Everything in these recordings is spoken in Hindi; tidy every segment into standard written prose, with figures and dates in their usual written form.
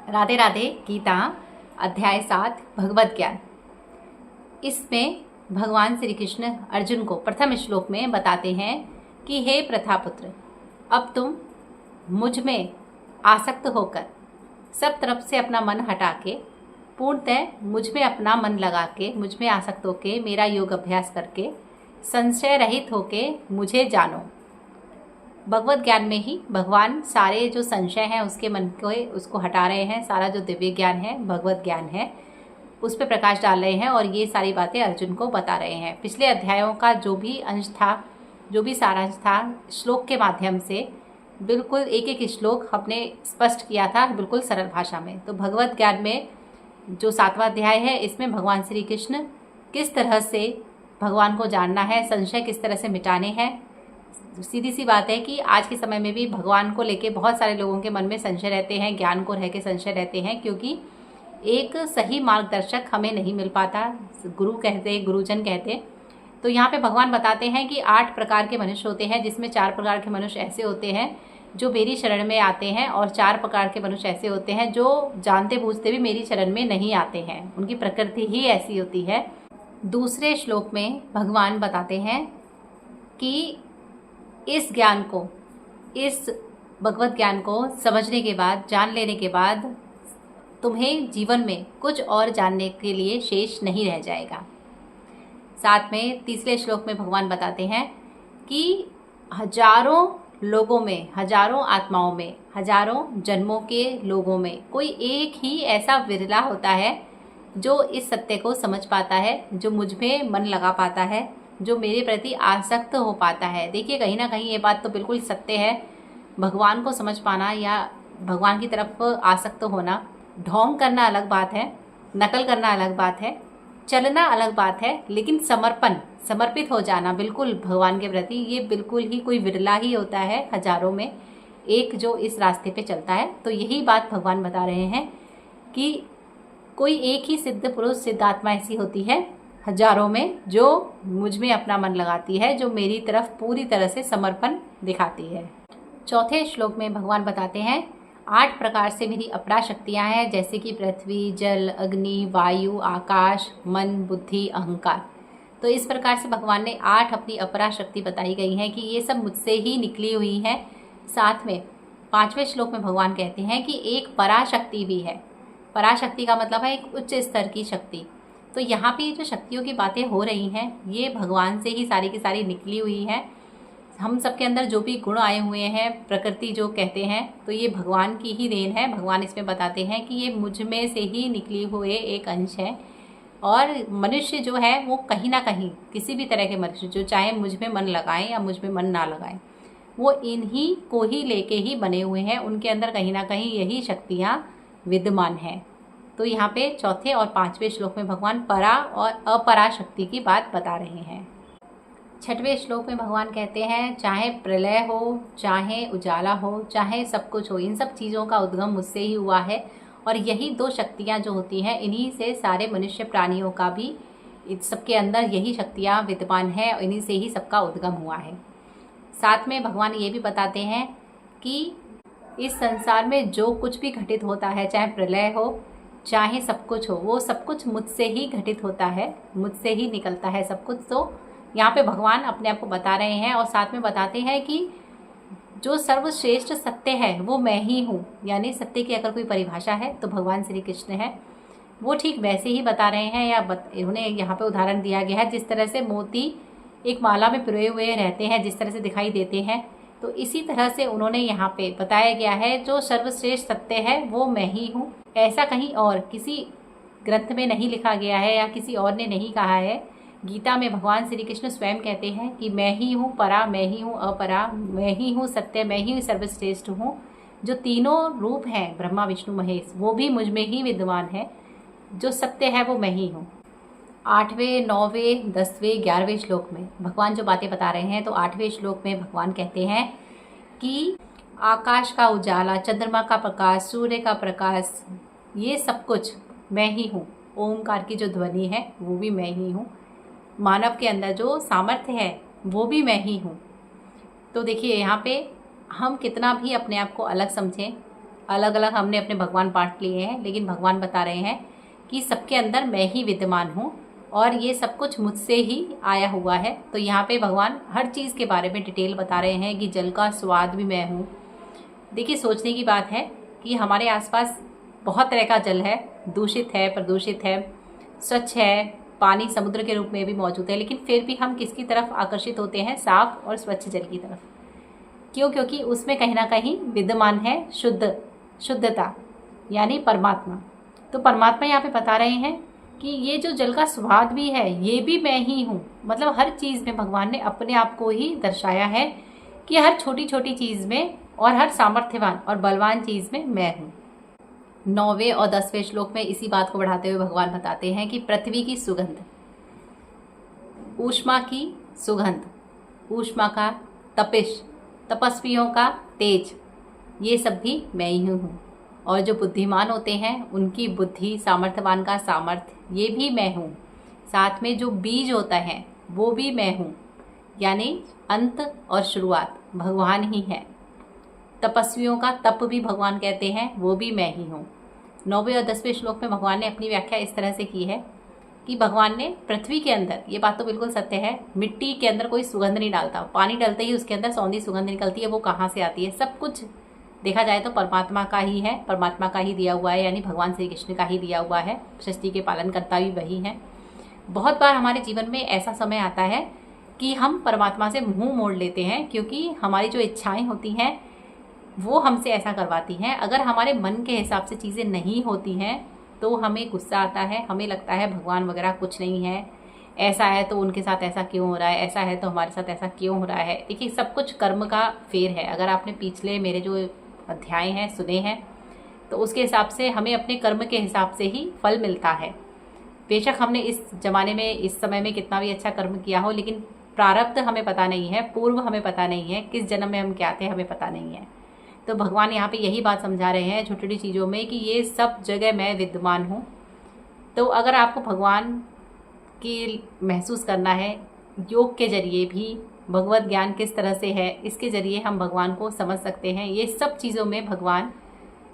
राधे राधे। गीता अध्याय 7 भगवत ज्ञान। इसमें भगवान श्री कृष्ण अर्जुन को प्रथम श्लोक में बताते हैं कि हे प्रथापुत्र, अब तुम मुझ में आसक्त होकर सब तरफ से अपना मन हटा के पूर्णतः मुझ में अपना मन लगा के, मुझ में आसक्त होके, मेरा योग अभ्यास करके, संशय रहित होके मुझे जानो। भगवत ज्ञान में ही भगवान सारे जो संशय हैं उसके मन को उसको हटा रहे हैं। सारा जो दिव्य ज्ञान है, भगवत ज्ञान है, उस पर प्रकाश डाल रहे हैं और ये सारी बातें अर्जुन को बता रहे हैं। पिछले अध्यायों का जो भी अंश था, जो भी सारांश था, श्लोक के माध्यम से बिल्कुल एक एक श्लोक हमने स्पष्ट किया था, बिल्कुल सरल भाषा में। तो भगवत ज्ञान में जो 7वां अध्याय है, इसमें भगवान श्री कृष्ण किस तरह से भगवान को जानना है, संशय किस तरह से मिटाने हैं। सीधी सी बात है कि आज के समय में भी भगवान को लेके बहुत सारे लोगों के मन में संशय रहते हैं, ज्ञान को रह के संशय रहते हैं, क्योंकि एक सही मार्गदर्शक हमें नहीं मिल पाता। गुरुजन कहते। तो यहाँ पे भगवान बताते हैं कि 8 प्रकार के मनुष्य होते हैं, जिसमें 4 प्रकार के मनुष्य ऐसे होते हैं जो मेरी शरण में आते हैं, और 4 प्रकार के मनुष्य ऐसे होते हैं जो जानते बूझते भी मेरी शरण में नहीं आते हैं। उनकी प्रकृति ही ऐसी होती है। दूसरे श्लोक में भगवान बताते हैं कि इस ज्ञान को, इस भगवत ज्ञान को समझने के बाद, जान लेने के बाद तुम्हें जीवन में कुछ और जानने के लिए शेष नहीं रह जाएगा। साथ में तीसरे श्लोक में भगवान बताते हैं कि हजारों लोगों में, हजारों आत्माओं में, हजारों जन्मों के लोगों में कोई एक ही ऐसा विरला होता है जो इस सत्य को समझ पाता है, जो मुझ में मन लगा पाता है, जो मेरे प्रति आसक्त हो पाता है। देखिए, कहीं ना कहीं ये बात तो बिल्कुल सत्य है। भगवान को समझ पाना या भगवान की तरफ आसक्त होना, ढोंग करना अलग बात है, नकल करना अलग बात है, चलना अलग बात है, लेकिन समर्पित हो जाना बिल्कुल भगवान के प्रति, ये बिल्कुल ही कोई विरला ही होता है हजारों में एक जो इस रास्ते पे चलता है। तो यही बात भगवान बता रहे हैं कि कोई एक ही सिद्ध पुरुष, सिद्ध आत्मा ऐसी होती है हजारों में जो मुझ में अपना मन लगाती है, जो मेरी तरफ पूरी तरह से समर्पण दिखाती है। चौथे श्लोक में भगवान बताते हैं 8 प्रकार से मेरी अपरा शक्तियाँ हैं, जैसे कि पृथ्वी, जल, अग्नि, वायु, आकाश, मन, बुद्धि, अहंकार। तो इस प्रकार से भगवान ने 8 अपनी अपरा शक्ति बताई गई हैं कि ये सब मुझसे ही निकली हुई हैं। साथ में 5वें श्लोक में भगवान कहते हैं कि एक पराशक्ति भी है। पराशक्ति का मतलब है एक उच्च स्तर की शक्ति। तो यहाँ पे जो शक्तियों की बातें हो रही हैं, ये भगवान से ही सारी की सारी निकली हुई हैं। हम सबके अंदर जो भी गुण आए हुए हैं, प्रकृति जो कहते हैं, तो ये भगवान की ही देन है। भगवान इसमें बताते हैं कि ये मुझ में से ही निकली हुए एक अंश है। और मनुष्य जो है वो कहीं ना कहीं, किसी भी तरह के मनुष्य जो चाहे मुझ में मन लगाएं या मुझ में मन ना लगाएं, वो इन्हीं को ही लेके ही बने हुए हैं। उनके अंदर कहीं ना कहीं यही शक्तियाँ विद्यमान हैं। तो यहाँ पे चौथे और 5वें श्लोक में भगवान परा और अपरा शक्ति की बात बता रहे हैं। 6वें श्लोक में भगवान कहते हैं चाहे प्रलय हो, चाहे उजाला हो, चाहे सब कुछ हो, इन सब चीज़ों का उद्गम मुझसे ही हुआ है। और यही 2 शक्तियाँ जो होती हैं, इन्हीं से सारे मनुष्य प्राणियों का भी, सबके अंदर यही शक्तियाँ विद्यमान है, इन्हीं से ही सबका उद्गम हुआ है। साथ में भगवान ये भी बताते हैं कि इस संसार में जो कुछ भी घटित होता है, चाहे प्रलय हो, चाहे सब कुछ हो, वो सब कुछ मुझसे ही घटित होता है, मुझसे ही निकलता है सब कुछ। तो यहाँ पे भगवान अपने आप को बता रहे हैं और साथ में बताते हैं कि जो सर्वश्रेष्ठ सत्य है वो मैं ही हूँ। यानी सत्य की अगर कोई परिभाषा है तो भगवान श्री कृष्ण है। वो ठीक वैसे ही बता रहे हैं, या उन्हें यहाँ पे उदाहरण दिया गया है, जिस तरह से मोती एक माला में पिरोए हुए रहते हैं, जिस तरह से दिखाई देते हैं, तो इसी तरह से उन्होंने यहाँ पे बताया गया है जो सर्वश्रेष्ठ सत्य है वो मैं ही हूँ। ऐसा कहीं और किसी ग्रंथ में नहीं लिखा गया है या किसी और ने नहीं कहा है। गीता में भगवान श्री कृष्ण स्वयं कहते हैं कि मैं ही हूँ परा, मैं ही हूँ अपरा, मैं ही हूँ सत्य, मैं ही सर्वश्रेष्ठ हूँ। जो तीनों रूप हैं, ब्रह्मा विष्णु महेश, वो भी मुझ में ही विद्यमान है। जो सत्य है वो मैं ही हूँ। 8वें, 9वें, 10वें, 11वें श्लोक में भगवान जो बातें बता रहे हैं, तो 8वें श्लोक में भगवान कहते हैं कि आकाश का उजाला, चंद्रमा का प्रकाश, सूर्य का प्रकाश, ये सब कुछ मैं ही हूँ। ओमकार की जो ध्वनि है वो भी मैं ही हूँ। मानव के अंदर जो सामर्थ्य है वो भी मैं ही हूँ। तो देखिए, यहाँ पे हम कितना भी अपने आप को अलग समझें, अलग अलग हमने अपने भगवान बांट लिए हैं, लेकिन भगवान बता रहे हैं कि सबके अंदर मैं ही विद्यमान हूँ और ये सब कुछ मुझसे ही आया हुआ है। तो यहाँ पे भगवान हर चीज़ के बारे में डिटेल बता रहे हैं कि जल का स्वाद भी मैं हूँ। देखिए, सोचने की बात है कि हमारे आसपास बहुत तरह का जल है, दूषित है, प्रदूषित है, स्वच्छ है, पानी समुद्र के रूप में भी मौजूद है, लेकिन फिर भी हम किसकी तरफ आकर्षित होते हैं? साफ और स्वच्छ जल की तरफ। क्यों? क्योंकि उसमें कहीं ना कहीं विद्यमान है शुद्धता, यानी परमात्मा। तो परमात्मा यहाँ पे बता रहे हैं कि ये जो जल का स्वाद भी है ये भी मैं ही हूँ। मतलब हर चीज़ में भगवान ने अपने आप को ही दर्शाया है कि हर छोटी छोटी चीज़ में और हर सामर्थ्यवान और बलवान चीज़ में मैं हूँ। 9वें और 10वें श्लोक में इसी बात को बढ़ाते हुए भगवान बताते हैं कि पृथ्वी की सुगंध, ऊष्मा की सुगंध, ऊष्मा का तपिश, तपस्वियों का तेज, ये सब भी मैं ही हूँ। और जो बुद्धिमान होते हैं उनकी बुद्धि, सामर्थ्यवान का सामर्थ्य, ये भी मैं हूँ। साथ में जो बीज होता है वो भी मैं हूँ, यानी अंत और शुरुआत भगवान ही है। तपस्वियों का तप भी भगवान कहते हैं, वो भी मैं ही हूँ। 9वें और 10वें श्लोक में भगवान ने अपनी व्याख्या इस तरह से की है कि भगवान ने पृथ्वी के अंदर, ये बात तो बिल्कुल सत्य है, मिट्टी के अंदर कोई सुगंध नहीं डालता। पानी डालते ही उसके अंदर सौंधी सुगंध निकलती है। वो कहाँ से आती है? सब कुछ देखा जाए तो परमात्मा का ही है, परमात्मा का ही दिया हुआ है, यानी भगवान श्री कृष्ण का ही दिया हुआ है। सृष्टि के पालन करता भी वही है। बहुत बार हमारे जीवन में ऐसा समय आता है कि हम परमात्मा से मुंह मोड़ लेते हैं, क्योंकि हमारी जो इच्छाएं होती हैं वो हमसे ऐसा करवाती हैं। अगर हमारे मन के हिसाब से चीज़ें नहीं होती हैं तो हमें गुस्सा आता है, हमें लगता है भगवान वगैरह कुछ नहीं है, ऐसा है तो उनके साथ ऐसा क्यों हो रहा है, ऐसा है तो हमारे साथ ऐसा क्यों हो रहा है। देखिए, सब कुछ कर्म का फेर है। अगर आपने पिछले मेरे जो अध्याय हैं सुने हैं तो उसके हिसाब से हमें अपने कर्म के हिसाब से ही फल मिलता है। बेशक हमने इस ज़माने में, इस समय में कितना भी अच्छा कर्म किया हो, लेकिन प्रारब्ध हमें पता नहीं है, पूर्व हमें पता नहीं है, किस जन्म में हम क्या थे हमें पता नहीं है। तो भगवान यहाँ पे यही बात समझा रहे हैं छोटी छोटी चीज़ों में कि ये सब जगह मैं विद्यमान हूँ। तो अगर आपको भगवान की महसूस करना है, योग के जरिए भी भगवत ज्ञान किस तरह से है, इसके जरिए हम भगवान को समझ सकते हैं। ये सब चीज़ों में भगवान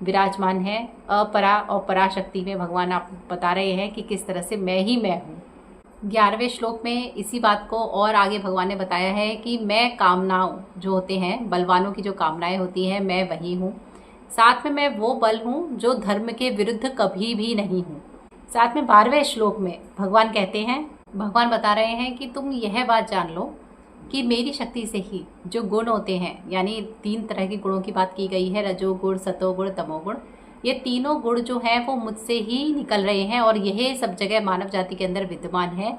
विराजमान है। अपरा और पराशक्ति में भगवान आप बता रहे हैं कि किस तरह से मैं ही मैं हूँ। 11वें श्लोक में इसी बात को और आगे भगवान ने बताया है कि मैं कामनाओं जो होते हैं, बलवानों की जो कामनाएं होती हैं, मैं वही हूँ। साथ में मैं वो बल हूँ जो धर्म के विरुद्ध कभी भी नहीं हूँ। साथ में 12वें श्लोक में भगवान कहते हैं, भगवान बता रहे हैं कि तुम यह बात जान लो कि मेरी शक्ति से ही जो गुण होते हैं, यानी 3 तरह के गुणों की बात की गई है, रजोगुण, सतोगुण, तमोगुण, ये तीनों गुण जो हैं वो मुझसे ही निकल रहे हैं और यह सब जगह मानव जाति के अंदर विद्यमान है।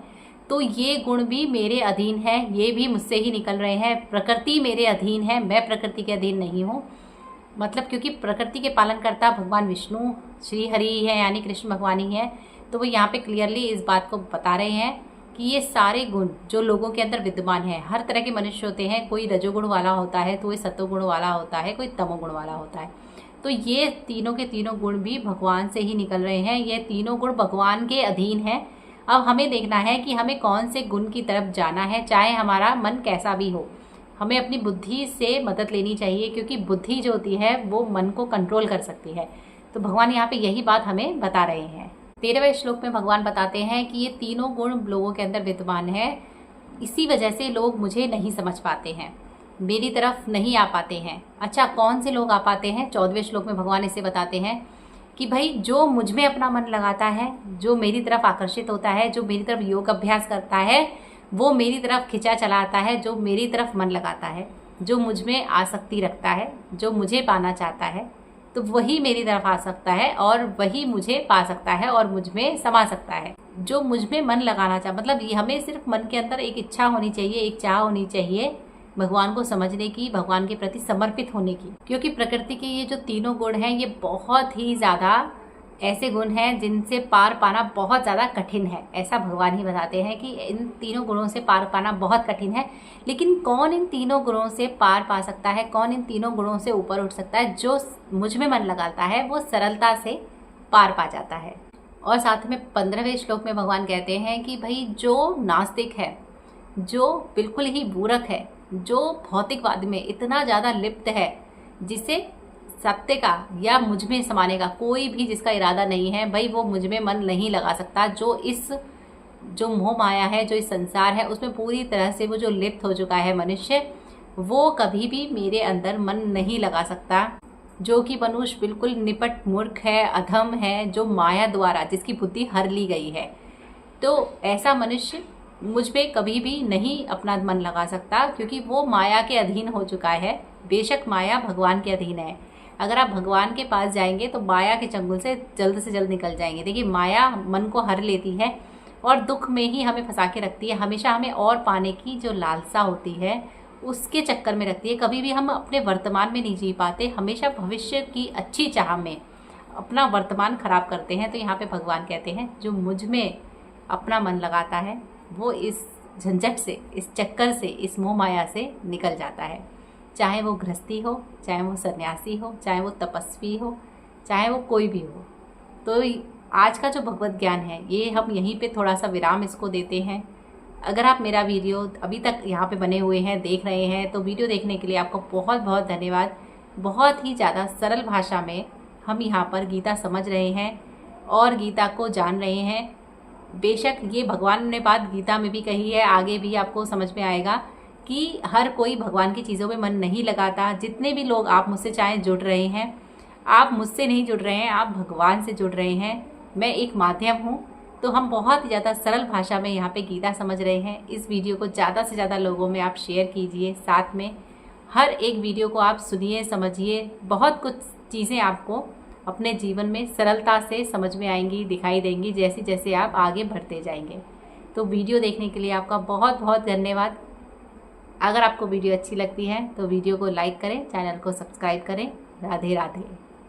तो ये गुण भी मेरे अधीन है, ये भी मुझसे ही निकल रहे हैं। प्रकृति मेरे अधीन है, मैं प्रकृति के अधीन नहीं हूँ। मतलब क्योंकि प्रकृति के पालन करता भगवान विष्णु श्री हरि ही है, यानी कृष्ण भगवान ही है। तो वो यहाँ पे क्लियरली इस बात को बता रहे हैं कि ये सारे गुण जो लोगों के अंदर विद्यमान है, हर तरह के मनुष्य होते हैं, कोई रजोगुण वाला होता है, तो कोई सतोगुण वाला होता है, कोई तमोगुण वाला होता है। तो ये तीनों के तीनों गुण भी भगवान से ही निकल रहे हैं। ये तीनों गुण भगवान के अधीन हैं। अब हमें देखना है कि हमें कौन से गुण की तरफ जाना है, चाहे हमारा मन कैसा भी हो। हमें अपनी बुद्धि से मदद लेनी चाहिए, क्योंकि बुद्धि जो होती है वो मन को कंट्रोल कर सकती है। तो भगवान यहाँ पे यही बात हमें बता रहे हैं। 13वें श्लोक में भगवान बताते हैं कि ये तीनों गुण लोगों के अंदर विद्यमान है, इसी वजह से लोग मुझे नहीं समझ पाते हैं, मेरी तरफ नहीं आ पाते हैं। अच्छा, कौन से लोग आ पाते हैं? 14वें श्लोक में भगवान इसे बताते हैं कि भाई जो मुझ में अपना मन लगाता है, जो मेरी तरफ आकर्षित होता है, जो मेरी तरफ योग अभ्यास करता है, वो मेरी तरफ खिंचा चला आता है, जो मेरी तरफ मन लगाता है, जो मुझ में आसक्ति रखता है, जो मुझे पाना चाहता है, तो वही मेरी तरफ आ सकता है और वही मुझे पा सकता है और मुझ में समा सकता है। जो मुझ में मन लगाना चाहे, मतलब ये हमें सिर्फ मन के अंदर एक इच्छा होनी चाहिए, एक चाह होनी चाहिए भगवान को समझने की, भगवान के प्रति समर्पित होने की। क्योंकि प्रकृति के ये जो तीनों गुण हैं ये बहुत ही ज़्यादा ऐसे गुण हैं जिनसे पार पाना बहुत ज़्यादा कठिन है। ऐसा भगवान ही बताते हैं कि इन तीनों गुणों से पार पाना बहुत कठिन है। लेकिन कौन इन तीनों गुणों से पार पा सकता है, कौन इन तीनों गुणों से ऊपर उठ सकता है? जो मुझ में मन लगाता है वो सरलता से पार पा जाता है। और साथ में 15वें श्लोक में भगवान कहते हैं कि भाई जो नास्तिक है, जो बिल्कुल ही मूर्ख है, जो भौतिकवाद में इतना ज़्यादा लिप्त है, जिसे सत्य का या मुझ में समाने का कोई भी जिसका इरादा नहीं है भाई, वो मुझ में मन नहीं लगा सकता। जो मोह माया है, जो इस संसार है, उसमें पूरी तरह से वो जो लिप्त हो चुका है मनुष्य, वो कभी भी मेरे अंदर मन नहीं लगा सकता। जो कि मनुष्य बिल्कुल निपट मूर्ख है, अधम है, जो माया द्वारा जिसकी बुद्धि हर ली गई है, तो ऐसा मनुष्य मुझ पे कभी भी नहीं अपना मन लगा सकता, क्योंकि वो माया के अधीन हो चुका है। बेशक माया भगवान के अधीन है। अगर आप भगवान के पास जाएंगे तो माया के चंगुल से जल्द निकल जाएंगे। देखिए, माया मन को हर लेती है और दुख में ही हमें फंसा के रखती है। हमेशा हमें और पाने की जो लालसा होती है उसके चक्कर में रखती है। कभी भी हम अपने वर्तमान में नहीं जी पाते, हमेशा भविष्य की अच्छी चाह में अपना वर्तमान खराब करते हैं। तो यहाँ पे भगवान कहते हैं, जो मुझ में अपना मन लगाता है वो इस झंझट से, इस चक्कर से, इस मोह माया से निकल जाता है। चाहे वो गृहस्थी हो, चाहे वो सन्यासी हो, चाहे वो तपस्वी हो, चाहे वो कोई भी हो। तो आज का जो भगवत ज्ञान है ये हम यहीं पे थोड़ा सा विराम इसको देते हैं। अगर आप मेरा वीडियो अभी तक यहाँ पे बने हुए हैं, देख रहे हैं, तो वीडियो देखने के लिए आपको बहुत बहुत धन्यवाद। बहुत ही ज़्यादा सरल भाषा में हम यहाँ पर गीता समझ रहे हैं और गीता को जान रहे हैं। बेशक ये भगवान ने बात गीता में भी कही है, आगे भी आपको समझ में आएगा कि हर कोई भगवान की चीज़ों में मन नहीं लगाता। जितने भी लोग आप मुझसे चाहे जुड़ रहे हैं, आप मुझसे नहीं जुड़ रहे हैं, आप भगवान से जुड़ रहे हैं। मैं एक माध्यम हूँ। तो हम बहुत ही ज़्यादा सरल भाषा में यहाँ पे गीता समझ रहे हैं। इस वीडियो को ज़्यादा से ज़्यादा लोगों में आप शेयर कीजिए। साथ में हर एक वीडियो को आप सुनिए, समझिए। बहुत कुछ चीज़ें आपको अपने जीवन में सरलता से समझ में आएंगी, दिखाई देंगी, जैसे जैसे आप आगे बढ़ते जाएंगे। तो वीडियो देखने के लिए आपका बहुत बहुत धन्यवाद। अगर आपको वीडियो अच्छी लगती है तो वीडियो को लाइक करें, चैनल को सब्सक्राइब करें। राधे राधे।